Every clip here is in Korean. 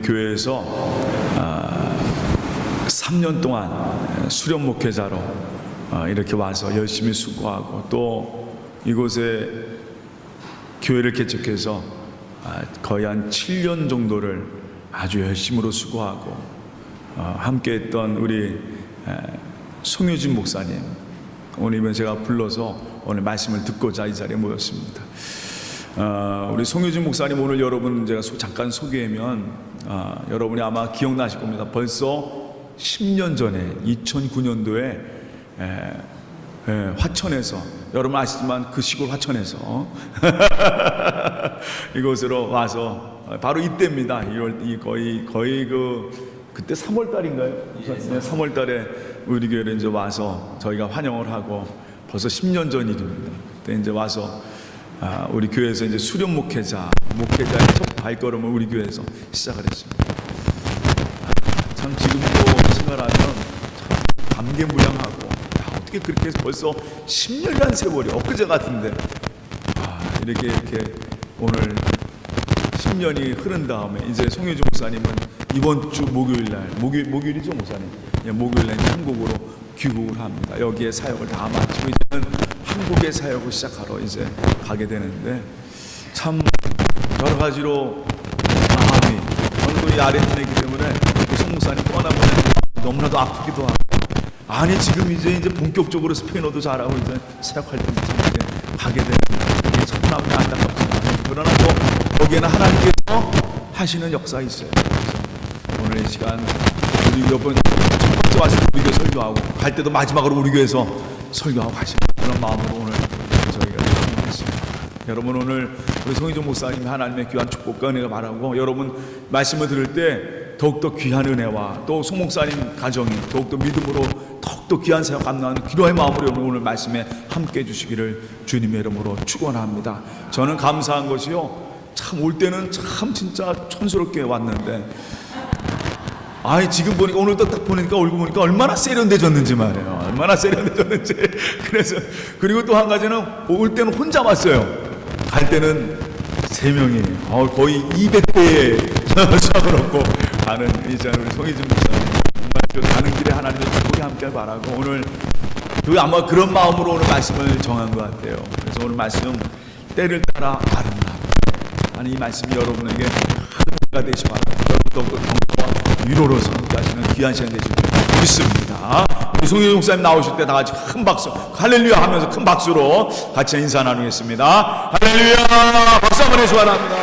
교회에서 3년 동안 수련 목회자로 이렇게 와서 열심히 수고하고 또 이곳에 교회를 개척해서 거의 한 7년 정도를 아주 열심으로 수고하고 함께했던 우리 송효진 목사님, 오늘 제가 불러서 오늘 말씀을 듣고자 이 자리에 모였습니다. 우리 송효진 목사님 오늘 여러분 제가 잠깐 소개하면 여러분이 아마 기억나실 겁니다. 벌써 10년 전에 2009년도에 화천에서, 여러분 아시지만 그 시골 화천에서 이곳으로 와서 바로 이때입니다. 1월 거의 그때 3월 달인가요? 네, 3월 달에 우리 교회를 이제 와서 저희가 환영을 하고 벌써 10년 전 일입니다. 그때 이제 와서 우리 교회에서 이제 수련 목회자의 첫 발걸음을 우리 교회에서 시작을 했습니다. 참 지금도 생각하면 참 감개무량하고 어떻게 그렇게 벌써 10년이라는 세월이 엊그제 같은데 이렇게 오늘 10년이 흐른 다음에 이제 송효진 목사님은 이번 주 목요일날 목요일이죠 목사님? 예, 목요일날 한국으로 귀국을 합니다. 여기에 사역을 다 마치고 이제는 한국의 사역을 시작하러 이제 가게 되는데 참 여러 가지로 마음이, 저는 또 이 아르헨티나이기 때문에 송 목사님 떠나면 너무나도 아프기도 하고, 아니 지금 이제 본격적으로 스페인어도 잘하고 이제 사역할 때 이제 가게 되는데 참 마음이 안타깝지만 그러나 또 거기에는 하나님께서 하시는 역사 있어요. 그래서 오늘 이 시간 우리 몇 번 첫 번째 와서 우리 교회 설교하고 갈 때도 마지막으로 우리 교회에서 설교하고 가시는 그런 마음으로 오늘 저희가 참여했습니다. 여러분 오늘 우리 송희정 목사님이 하나님의 귀한 축복과 은혜가 바라고 여러분 말씀을 들을 때 더욱더 귀한 은혜와 또 송 목사님 가정이 더욱더 믿음으로 더욱더 귀한 사역 감당하는 기도의 마음으로 오늘 말씀에 함께 해주시기를 주님의 이름으로 축원합니다. 저는 감사한 것이요, 참 올 때는 참 진짜 촌스럽게 왔는데 지금 보니까 오늘 딱 보니까 얼굴 보니까 얼마나 세련되졌는지 말이에요. 얼마나 세련되졌는지. 그래서 그리고 또 한 가지는 올 때는 혼자 왔어요. 갈 때는 3명이 거의 200대의 수학을 얻고 가는 이제 우리 송희진 목사님 정말 가는 길에 하나님의 축복이 함께 바라고 오늘 아마 그런 마음으로 오늘 말씀을 정한 것 같아요. 그래서 오늘 말씀 때를 따라 아름답다. 아니 이 말씀이 여러분에게 큰 되시 바랍니다. 여러분 경고와 위로로 선포하시는 귀한 시간 되시길 믿습니다. 우리 송혜정 목사님 나오실 때 다 같이 큰 박수, 할렐루야 하면서 큰 박수로 같이 인사 나누겠습니다. 할렐루야! 박수 한번 해주시기 바랍니다.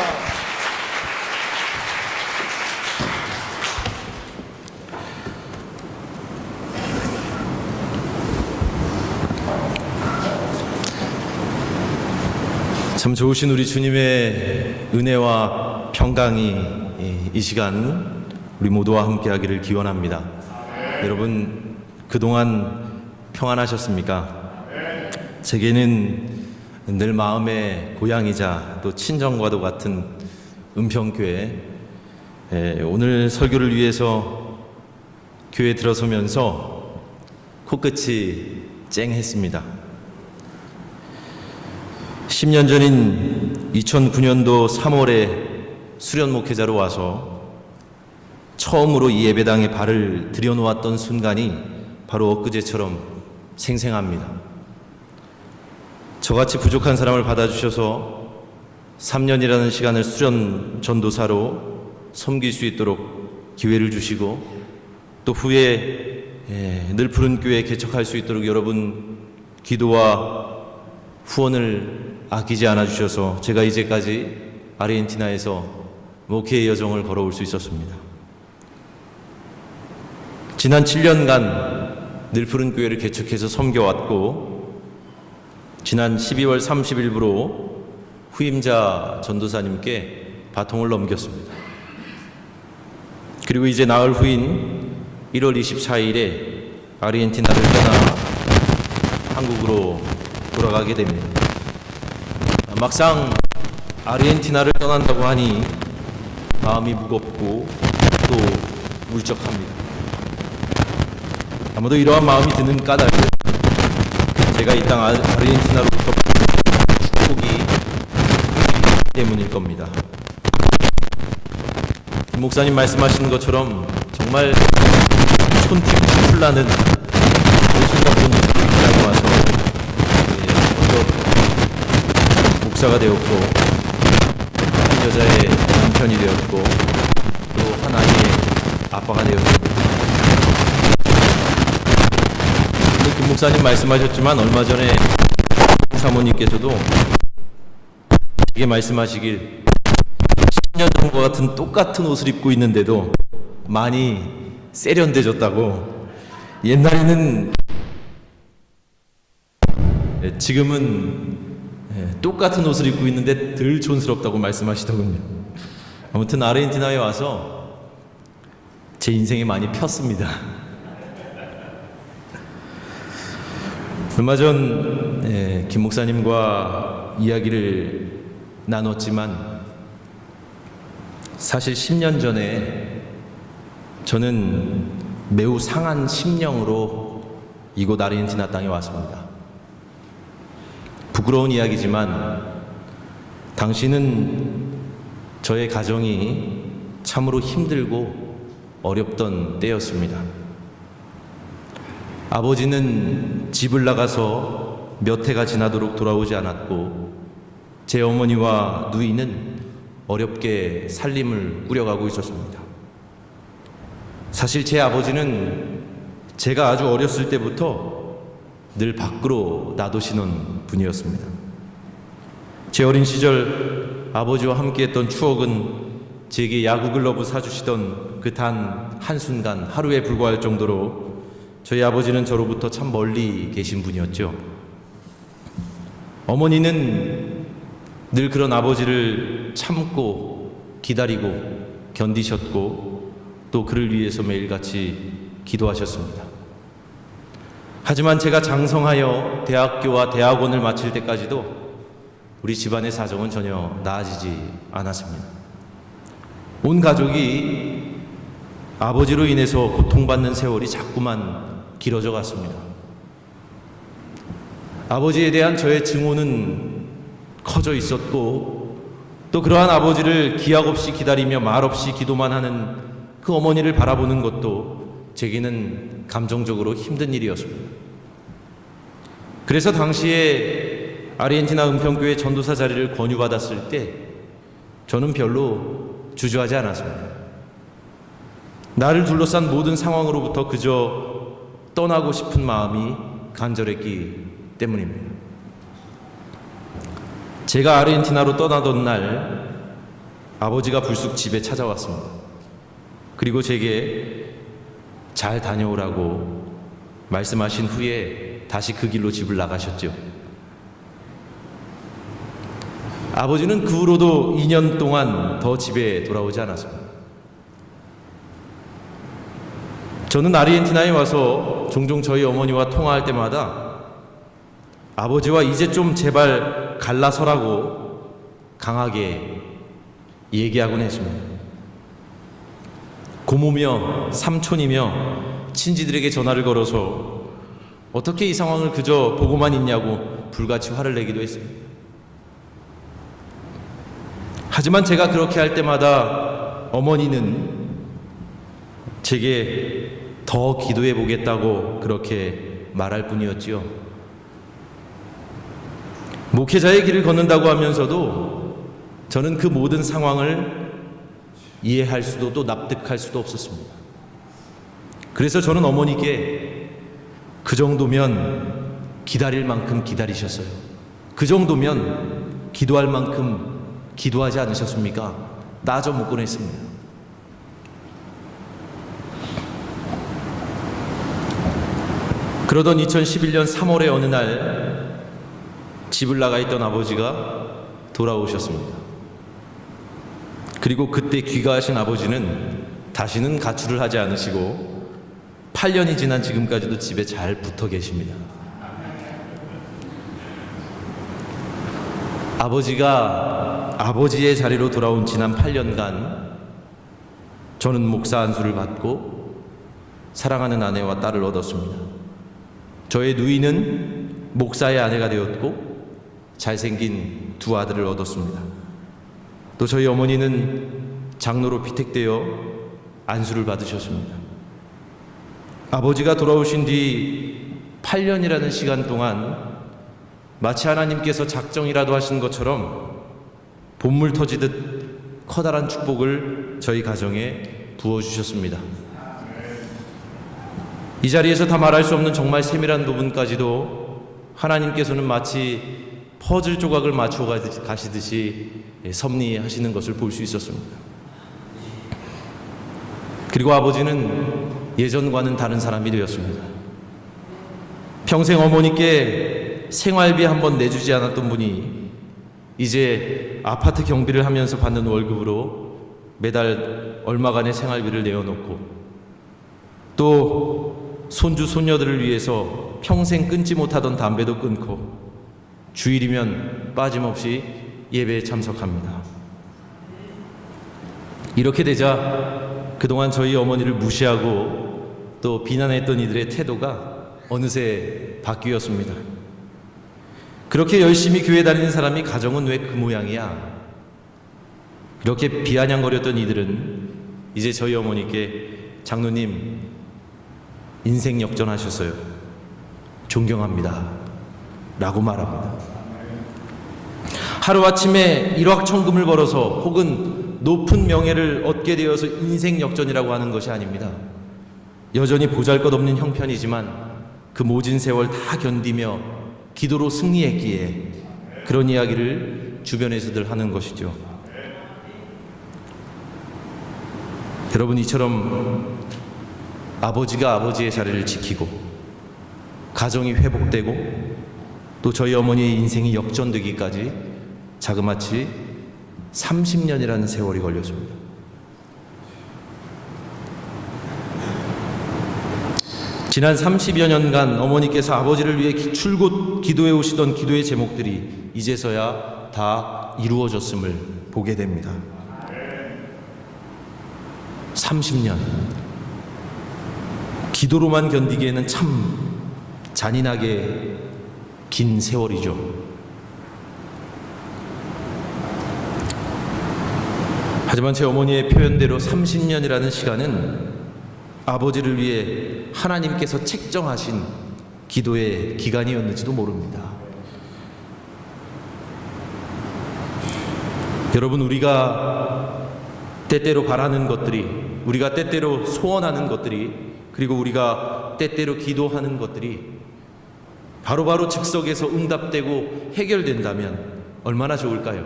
참 좋으신 우리 주님의 은혜와 평강이 이 시간 우리 모두와 함께하기를 기원합니다. 여러분 그동안 평안하셨습니까? 제게는 늘 마음의 고향이자 또 친정과도 같은 은평교회, 오늘 설교를 위해서 교회에 들어서면서 코끝이 쨍했습니다. 10년 전인 2009년도 3월에 수련 목회자로 와서 처음으로 이 예배당에 발을 들여놓았던 순간이 바로 엊그제처럼 생생합니다. 저같이 부족한 사람을 받아주셔서 3년이라는 시간을 수련 전도사로 섬길 수 있도록 기회를 주시고 또 후에 늘 푸른 교회 개척할 수 있도록 여러분 기도와 후원을 아끼지 않아 주셔서 제가 이제까지 아르헨티나에서 목회의 여정을 걸어올 수 있었습니다. 지난 7년간 늘 푸른 교회를 개척해서 섬겨왔고 지난 12월 30일부로 후임자 전도사님께 바통을 넘겼습니다. 그리고 이제 나흘 후인 1월 24일에 아르헨티나를 떠나 한국으로 돌아가게 됩니다. 막상 아르헨티나를 떠난다고 하니 마음이 무겁고 또 울적합니다. 아마도 이러한 마음이 드는 까닭은 제가 이 땅 아르헨티나로부터 축복이 때문일 겁니다. 김 목사님 말씀하신 것처럼 정말 촌티 풀 나는 오천각분 이라고 와서 먼저 목사가 되었고 한 여자의 남편이 되었고 또 한 아이의 아빠가 되었습니다. 김 목사님 말씀하셨지만 얼마 전에 사모님께서도 이게 말씀하시길 10년 전과 같은 똑같은 옷을 입고 있는데도 많이 세련돼졌다고. 옛날에는 지금은 똑같은 옷을 입고 있는데 덜 촌스럽다고 말씀하시더군요. 아무튼 아르헨티나에 와서 제 인생에 많이 폈습니다. 얼마 전 김 목사님과 이야기를 나눴지만 사실 10년 전에 저는 매우 상한 심령으로 이곳 아르헨티나 땅에 왔습니다. 부끄러운 이야기지만 당시는 저의 가정이 참으로 힘들고 어렵던 때였습니다. 아버지는 집을 나가서 몇 해가 지나도록 돌아오지 않았고 제 어머니와 누이는 어렵게 살림을 꾸려가고 있었습니다. 사실 제 아버지는 제가 아주 어렸을 때부터 늘 밖으로 놔두시는 분이었습니다. 제 어린 시절 아버지와 함께했던 추억은 제게 야구 글러브 사주시던 그 단 한순간 하루에 불과할 정도로 저희 아버지는 저로부터 참 멀리 계신 분이었죠. 어머니는 늘 그런 아버지를 참고 기다리고 견디셨고 또 그를 위해서 매일같이 기도하셨습니다. 하지만 제가 장성하여 대학교와 대학원을 마칠 때까지도 우리 집안의 사정은 전혀 나아지지 않았습니다. 온 가족이 아버지로 인해서 고통받는 세월이 자꾸만 길어져 갔습니다. 아버지에 대한 저의 증오는 커져 있었고 또 그러한 아버지를 기약 없이 기다리며 말 없이 기도만 하는 그 어머니를 바라보는 것도 제게는 감정적으로 힘든 일이었습니다. 그래서 당시에 아르헨티나 은평교회 전도사 자리를 권유받았을 때 저는 별로 주저하지 않았습니다. 나를 둘러싼 모든 상황으로부터 그저 떠나고 싶은 마음이 간절했기 때문입니다. 제가 아르헨티나로 떠나던 날 아버지가 불쑥 집에 찾아왔습니다. 그리고 제게 잘 다녀오라고 말씀하신 후에 다시 그 길로 집을 나가셨죠. 아버지는 그 후로도 2년 동안 더 집에 돌아오지 않았습니다. 저는 아르헨티나에 와서 종종 저희 어머니와 통화할 때마다 아버지와 이제 좀 제발 갈라서라고 강하게 얘기하곤 했습니다. 고모며 삼촌이며 친지들에게 전화를 걸어서 어떻게 이 상황을 그저 보고만 있냐고 불같이 화를 내기도 했습니다. 하지만 제가 그렇게 할 때마다 어머니는 제게 더 기도해 보겠다고 그렇게 말할 뿐이었지요. 목회자의 길을 걷는다고 하면서도 저는 그 모든 상황을 이해할 수도 또 납득할 수도 없었습니다. 그래서 저는 어머니께 그 정도면 기다릴 만큼 기다리셨어요. 그 정도면 기도할 만큼 기도하지 않으셨습니까? 따져 묻곤 했습니다. 그러던 2011년 3월의 어느 날 집을 나가 있던 아버지가 돌아오셨습니다. 그리고 그때 귀가하신 아버지는 다시는 가출을 하지 않으시고 8년이 지난 지금까지도 집에 잘 붙어 계십니다. 아버지가 아버지의 자리로 돌아온 지난 8년간 저는 목사 안수를 받고 사랑하는 아내와 딸을 얻었습니다. 저의 누이는 목사의 아내가 되었고 잘생긴 두 아들을 얻었습니다. 또 저희 어머니는 장로로 피택되어 안수를 받으셨습니다. 아버지가 돌아오신 뒤 8년이라는 시간 동안 마치 하나님께서 작정이라도 하신 것처럼 본물 터지듯 커다란 축복을 저희 가정에 부어주셨습니다. 이 자리에서 다 말할 수 없는 정말 세밀한 부분까지도 하나님께서는 마치 퍼즐 조각을 맞춰 가시듯이 섭리하시는 것을 볼 수 있었습니다. 그리고 아버지는 예전과는 다른 사람이 되었습니다. 평생 어머니께 생활비 한 번 내주지 않았던 분이 이제 아파트 경비를 하면서 받는 월급으로 매달 얼마간의 생활비를 내어놓고 또 손주 손녀들을 위해서 평생 끊지 못하던 담배도 끊고 주일이면 빠짐없이 예배에 참석합니다. 이렇게 되자 그동안 저희 어머니를 무시하고 또 비난했던 이들의 태도가 어느새 바뀌었습니다. 그렇게 열심히 교회 다니는 사람이 가정은 왜 그 모양이야? 이렇게 비아냥거렸던 이들은 이제 저희 어머니께 장로님 인생 역전하셨어요. 존경합니다. 라고 말합니다. 하루아침에 일확천금을 벌어서 혹은 높은 명예를 얻게 되어서 인생 역전이라고 하는 것이 아닙니다. 여전히 보잘것없는 형편이지만 그 모진 세월 다 견디며 기도로 승리했기에 그런 이야기를 주변에서들 하는 것이죠. 여러분, 이처럼 아버지가 아버지의 자리를 지키고 가정이 회복되고 또 저희 어머니의 인생이 역전되기까지 자그마치 30년이라는 세월이 걸렸습니다. 지난 30여 년간 어머니께서 아버지를 위해 줄곧 기도해 오시던 기도의 제목들이 이제서야 다 이루어졌음을 보게 됩니다. 30년. 기도로만 견디기에는 참 잔인하게 긴 세월이죠. 하지만 제 어머니의 표현대로 30년이라는 시간은 아버지를 위해 하나님께서 책정하신 기도의 기간이었는지도 모릅니다. 여러분, 우리가 때때로 바라는 것들이, 우리가 때때로 소원하는 것들이, 그리고 우리가 때때로 기도하는 것들이 바로바로 즉석에서 응답되고 해결된다면 얼마나 좋을까요?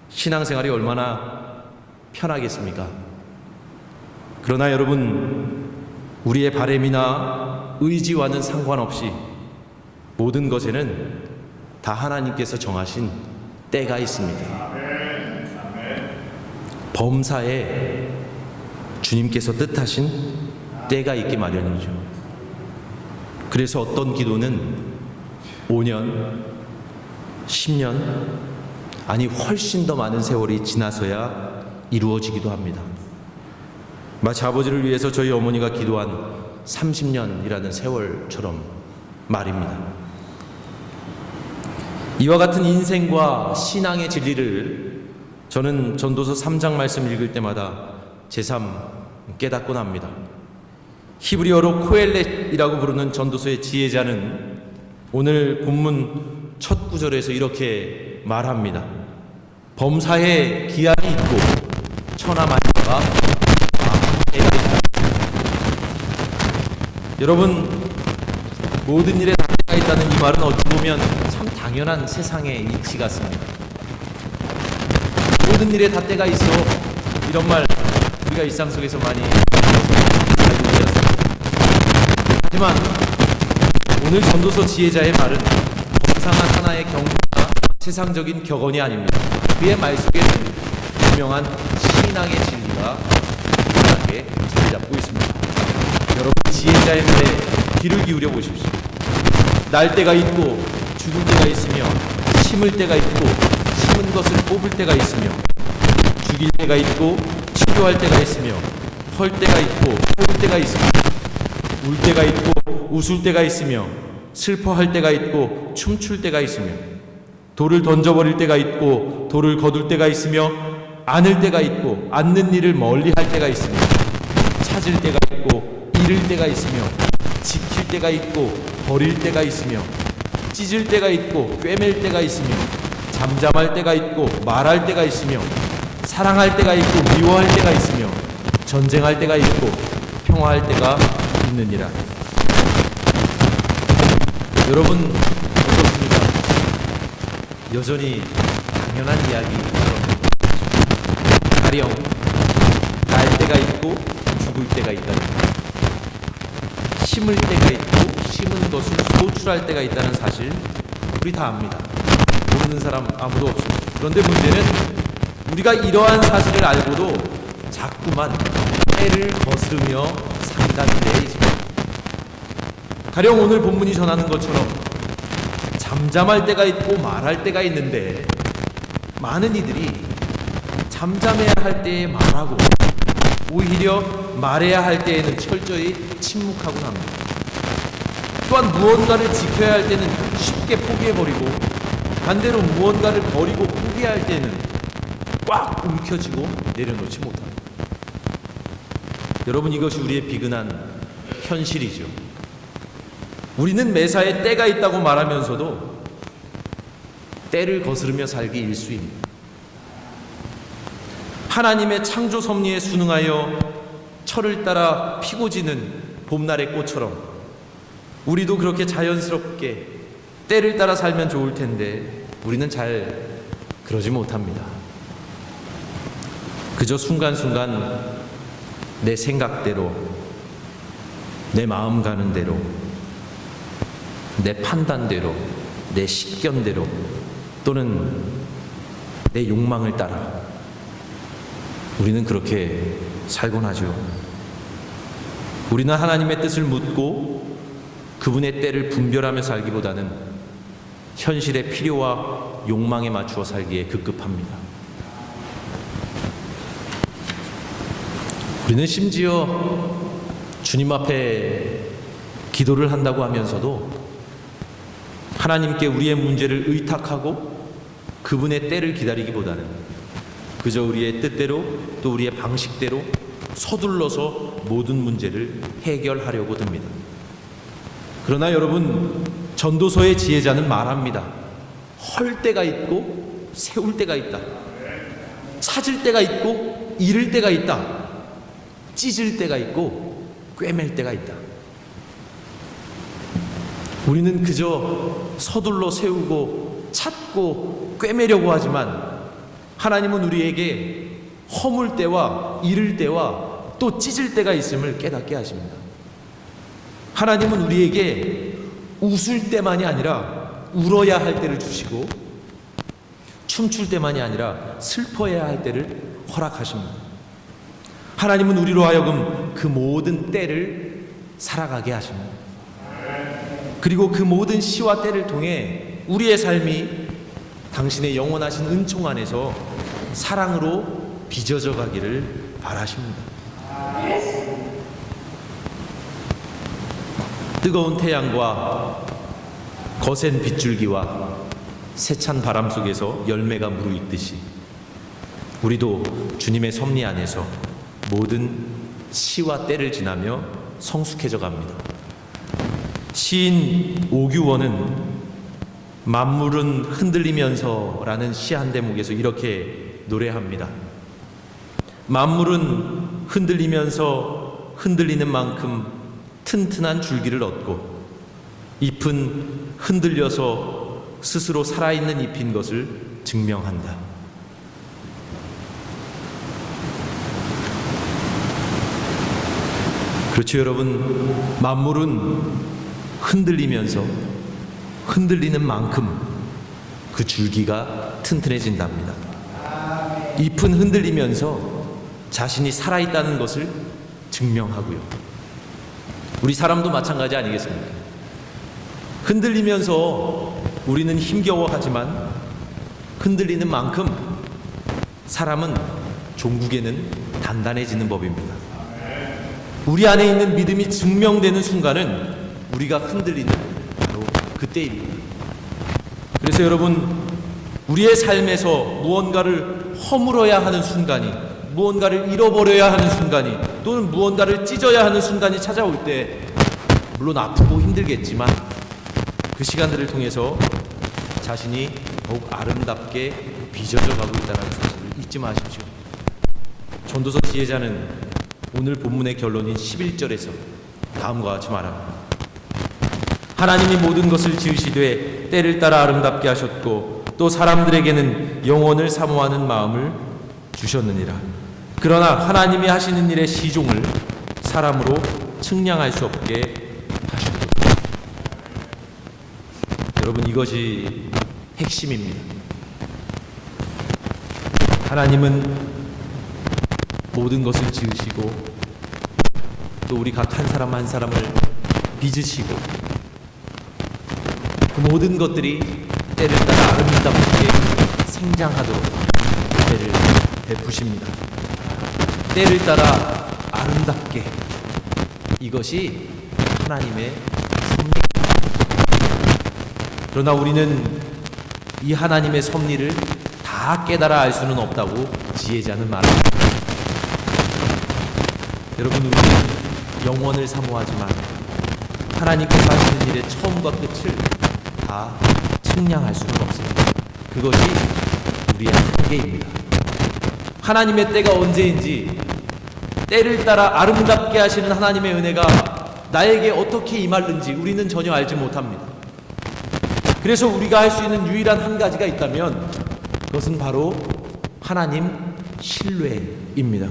신앙생활이 얼마나 편하겠습니까? 그러나 여러분, 우리의 바램이나 의지와는 상관없이 모든 것에는 다 하나님께서 정하신 때가 있습니다. 범사에 주님께서 뜻하신 때가 있기 마련이죠. 그래서 어떤 기도는 5년, 10년, 아니 훨씬 더 많은 세월이 지나서야 이루어지기도 합니다. 마치 아버지를 위해서 저희 어머니가 기도한 30년이라는 세월처럼 말입니다. 이와 같은 인생과 신앙의 진리를 저는 전도서 3장 말씀 읽을 때마다 제삼 깨닫곤 합니다. 히브리어로 코엘렛이라고 부르는 전도서의 지혜자는 오늘 본문 첫 구절에서 이렇게 말합니다. 범사에 기한이 있고 천하만사가 때가 있다. 여러분, 모든 일에 다 때가 있다는 이 말은 어찌 보면 참 당연한 세상의 이치 같습니다. 모든 일에 다 때가 있어, 이런 말 우리가 일상 속에서 많이 알고 있습니다. 하지만 오늘 전도서 지혜자의 말은 범상한 하나의 경고나 세상적인 격언이 아닙니다. 그의 말 속에는 분명한 신앙의 진리가 분명하게 자리 잡고 있습니다. 여러분, 지혜자의 말에 귀를 기울여 보십시오. 날 때가 있고 죽을 때가 있으며, 심을 때가 있고 심은 것을 뽑을 때가 있으며, 죽일 때가 있고 치료할 때가 있으며, 헐 때가 있고 뽑을 때가 있으며, 울 때가 있고 웃을 때가 있으며, 슬퍼할 때가 있고 춤출 때가 있으며, 돌을 던져버릴 때가 있고 돌을 거둘 때가 있으며, 안을 때가 있고 않는 일을 멀리 할 때가 있으며 찾을 때가 있고 잃을 때가 있으며 지킬 때가 있고 버릴 때가 있으며 찢을 때가 있고 꿰맬 때가 있으며 잠잠할 때가 있고 말할 때가 있으며 사랑할 때가 있고 미워할 때가 있으며 전쟁할 때가 있고 평화할 때가 있느니라. 여러분 어떻습니까? 여전히 당연한 이야기처럼 가령 날 때가 있고 죽을 때가 있다는 것, 심을 때가 있고 심은 것을 소출할 때가 있다는 사실 우리 다 압니다. 모르는 사람 아무도 없습니다. 그런데 문제는 우리가 이러한 사실을 알고도 자꾸만 때를 거스르며 산다는 데에 있습니다. 가령 오늘 본문이 전하는 것처럼 잠잠할 때가 있고 말할 때가 있는데 많은 이들이 잠잠해야 할 때에 말하고 오히려 말해야 할 때에는 철저히 침묵하곤 합니다. 또한 무언가를 지켜야 할 때는 쉽게 포기해버리고 반대로 무언가를 버리고 포기할 때는 꽉 움켜쥐고 내려놓지 못합니다. 여러분, 이것이 우리의 비근한 현실이죠. 우리는 매사에 때가 있다고 말하면서도 때를 거스르며 살기 일쑤입니다. 하나님의 창조 섭리에 순응하여 철을 따라 피고 지는 봄날의 꽃처럼 우리도 그렇게 자연스럽게 때를 따라 살면 좋을 텐데 우리는 잘 그러지 못합니다. 그저 순간순간 내 생각대로, 내 마음 가는 대로, 내 판단대로, 내 식견대로 또는 내 욕망을 따라 우리는 그렇게 살곤 하죠. 우리는 하나님의 뜻을 묻고 그분의 때를 분별하며 살기보다는 현실의 필요와 욕망에 맞추어 살기에 급급합니다. 우리는 심지어 주님 앞에 기도를 한다고 하면서도 하나님께 우리의 문제를 의탁하고 그분의 때를 기다리기보다는 그저 우리의 뜻대로 또 우리의 방식대로 서둘러서 모든 문제를 해결하려고 듭니다. 그러나 여러분, 전도서의 지혜자는 말합니다. 헐 때가 있고 세울 때가 있다. 찾을 때가 있고 잃을 때가 있다. 찢을 때가 있고 꿰맬 때가 있다. 우리는 그저 서둘러 세우고 찾고 꿰매려고 하지만 하나님은 우리에게 허물 때와 잃을 때와 또 찢을 때가 있음을 깨닫게 하십니다. 하나님은 우리에게 웃을 때만이 아니라 울어야 할 때를 주시고 춤출 때만이 아니라 슬퍼해야 할 때를 허락하십니다. 하나님은 우리로 하여금 그 모든 때를 살아가게 하십니다. 그리고 그 모든 시와 때를 통해 우리의 삶이 당신의 영원하신 은총 안에서 사랑으로 빚어져 가기를 바라십니다. 뜨거운 태양과 거센 빗줄기와 세찬 바람 속에서 열매가 무르익듯이 우리도 주님의 섭리 안에서 모든 시와 때를 지나며 성숙해져 갑니다. 시인 오규원은 만물은 흔들리면서 라는 시 한 대목에서 이렇게 노래합니다. 만물은 흔들리면서 흔들리는 만큼 튼튼한 줄기를 얻고 잎은 흔들려서 스스로 살아있는 잎인 것을 증명한다. 그렇죠, 여러분. 만물은 흔들리면서 흔들리는 만큼 그 줄기가 튼튼해진답니다. 잎은 흔들리면서 자신이 살아있다는 것을 증명하고요. 우리 사람도 마찬가지 아니겠습니까? 흔들리면서 우리는 힘겨워하지만 흔들리는 만큼 사람은 종국에는 단단해지는 법입니다. 우리 안에 있는 믿음이 증명되는 순간은 우리가 흔들리는 바로 그때입니다. 그래서 여러분, 우리의 삶에서 무언가를 허물어야 하는 순간이, 무언가를 잃어버려야 하는 순간이, 또는 무언가를 찢어야 하는 순간이 찾아올 때, 물론 아프고 힘들겠지만 그 시간들을 통해서 자신이 더욱 아름답게 빚어져 가고 있다는 사실을 잊지 마십시오. 전도서 지혜자는 오늘 본문의 결론인 11절에서 다음과 같이 말합니다. 하나님이 모든 것을 지으시되 때를 따라 아름답게 하셨고 또 사람들에게는 영원을 사모하는 마음을 주셨느니라. 그러나 하나님이 하시는 일의 시종을 사람으로 측량할 수 없게 하셨도다. 여러분, 이것이 핵심입니다. 하나님은 모든 것을 지으시고 또 우리 각 한 사람 한 사람을 빚으시고 그 모든 것들이 때를 따라 아름답게 생장하도록 때를 베푸십니다. 때를 따라 아름답게, 이것이 하나님의 섭리입니다. 그러나 우리는 이 하나님의 섭리를 다 깨달아 알 수는 없다고 지혜자는 말합니다. 여러분, 우리는 영원을 사모하지만 하나님께서 하시는 일의 처음과 끝을 다 측량할 수는 없습니다. 그것이 우리의 한계입니다. 하나님의 때가 언제인지, 때를 따라 아름답게 하시는 하나님의 은혜가 나에게 어떻게 임하는지 우리는 전혀 알지 못합니다. 그래서 우리가 할 수 있는 유일한 한 가지가 있다면 그것은 바로 하나님 신뢰입니다.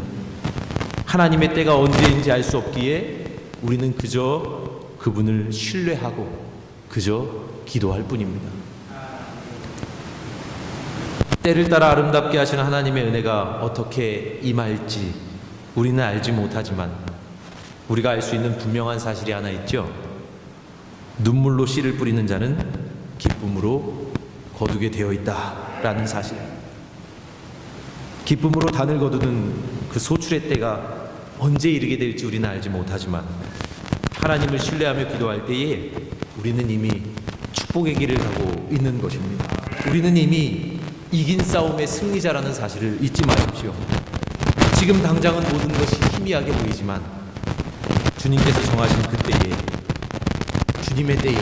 하나님의 때가 언제인지 알 수 없기에 우리는 그저 그분을 신뢰하고 그저 기도할 뿐입니다. 때를 따라 아름답게 하시는 하나님의 은혜가 어떻게 임할지 우리는 알지 못하지만 우리가 알 수 있는 분명한 사실이 하나 있죠. 눈물로 씨를 뿌리는 자는 기쁨으로 거두게 되어 있다라는 사실. 기쁨으로 단을 거두는 그 소출의 때가 언제 이르게 될지 우리는 알지 못하지만 하나님을 신뢰하며 기도할 때에 우리는 이미 축복의 길을 가고 있는 것입니다. 우리는 이미 이긴 싸움의 승리자라는 사실을 잊지 마십시오. 지금 당장은 모든 것이 희미하게 보이지만 주님께서 정하신 그때에, 주님의 때에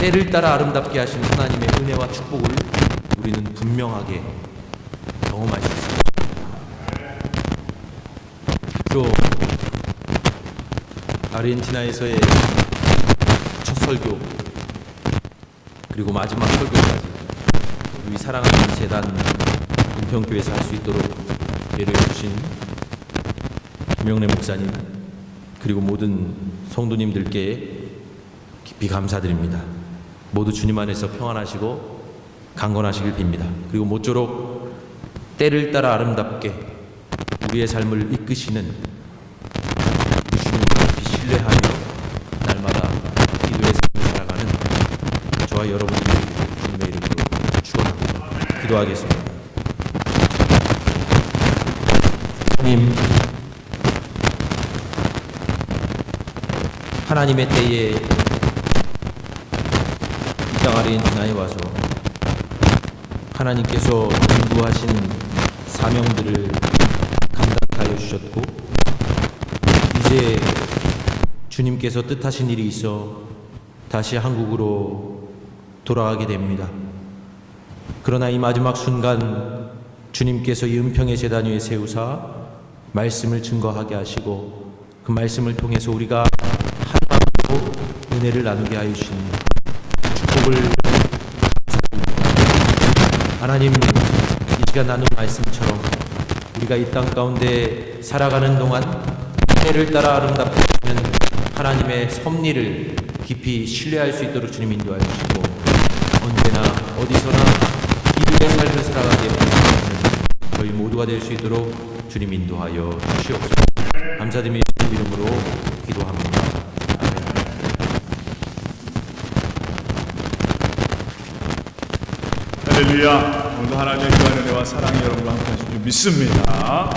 때를 따라 아름답게 하신 하나님의 은혜와 축복을 우리는 분명하게 경험할 수 있습니다. 또 아르헨티나에서의 첫 설교 그리고 마지막 설교까지 우리 사랑하는 재단 은평교회에서 할 수 있도록 배려해 주신 김영래 목사님 그리고 모든 성도님들께 깊이 감사드립니다. 모두 주님 안에서 평안하시고 강건하시길 빕니다. 그리고 모쪼록 때를 따라 아름답게 우리의 삶을 이끄시는 주님을 깊이 신뢰하며 날마다 기도의 삶을 살아가는 저와 여러분들이 주님의 이름으로 축원합니다. 기도하겠습니다. 주님, 하나님의 때에 이 땅 아르헨티나에 와서 하나님께서 인도하신 사명들을 감당하여 주셨고 이제 주님께서 뜻하신 일이 있어 다시 한국으로 돌아가게 됩니다. 그러나 이 마지막 순간 주님께서 이 은평의 제단 위에 세우사 말씀을 증거하게 하시고 그 말씀을 통해서 우리가 하나님으로 은혜를 나누게 하여 주신 축복을 하나님, 이 시간 나눈 말씀처럼 우리가 이 땅 가운데 살아가는 동안 때를 따라 아름답게 하시는 하나님의 섭리를 깊이 신뢰할 수 있도록 주님 인도하여 주시고 언제나 어디서나 기도의 삶을 살아가게 하시는 저희 모두가 될 수 있도록 주님 인도하여 주시옵소서. 감사드리며 예수 이름으로 기도합니다. 할렐루야. 오늘도 하나님의 귀한 은혜와 사랑이 여러분과 함께 하실 줄 믿습니다.